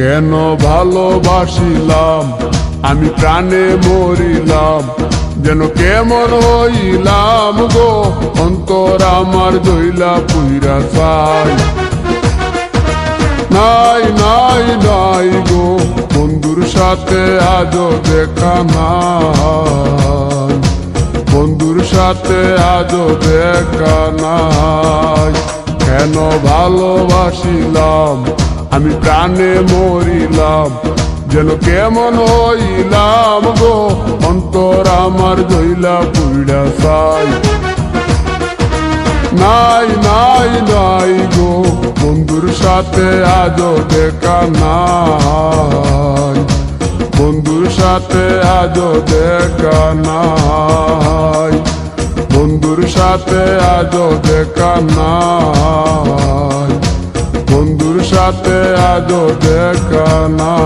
কেন ভালোবাসিলাম আমি প্রাণে মরিলাম, যেন কেমন হইলাম গো অন্তর আমার দইলা পুইরা চাই। নাই নাই নাই গো বন্ধুর সাথে আজও দেখা নাই, বন্ধুর সাথে আজও দেখা নাই। কেন ভালোবাসিলাম আমি প্রাণে মরিলাম, যেন কেমন হইলাম গো অন্তর আমার দইলা পুইরা চাই। নাই নাই নাই গো বন্ধুর সাথে আজও দেখা নাই, বন্ধুর সাথে আজও দেখা নাই, বন্ধুর সাথে আজও দেখা নাই, বন্ধুর সাথে আজও দেখা নাই।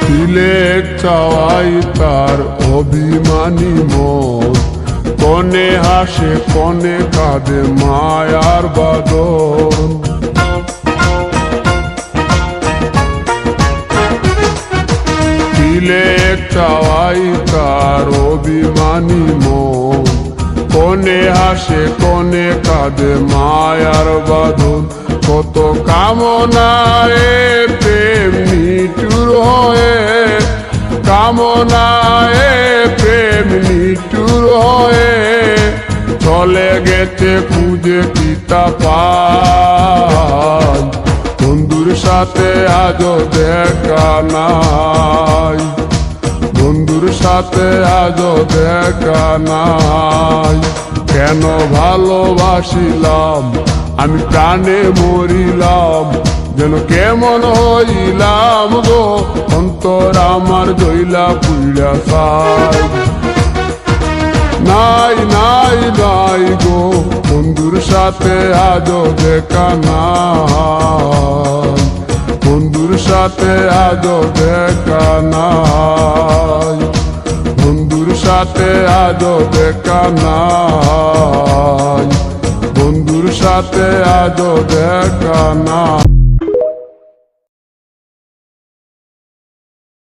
তিলেক চাওয়াই তার অভিমানী মন, কনে হাসে কনে কাঁদে মায়ার বাদন। তিলেক চাওয়াই তার অভিমানী মন, কনে হাসে কনে কাঁদে মায়ার বাদন। কত কামনায় প্রেম নিঠুর হয়ে, কামনায় প্রেম নিঠুর হয়ে চলে গেছে খুঁজে পিতা পাই। বন্ধুর সাথে আজও দেখা নাই, বন্ধুর সাথে আজও দেখা নাই। কেন ভালোবাসিলাম আমি প্রাণে মরিলাম, যেন কেমন হইলাম গো অন্তর আমার দইলা পুইরা চাই। নাই নাই নাই গো বন্ধুর সাথে আজও দেখা নাই, বন্ধুর সাথে আজও দেখা নাই, বন্ধুর সাথে আজও দেখা নাই, বন্ধুর সাথে আজও দেখা নাই।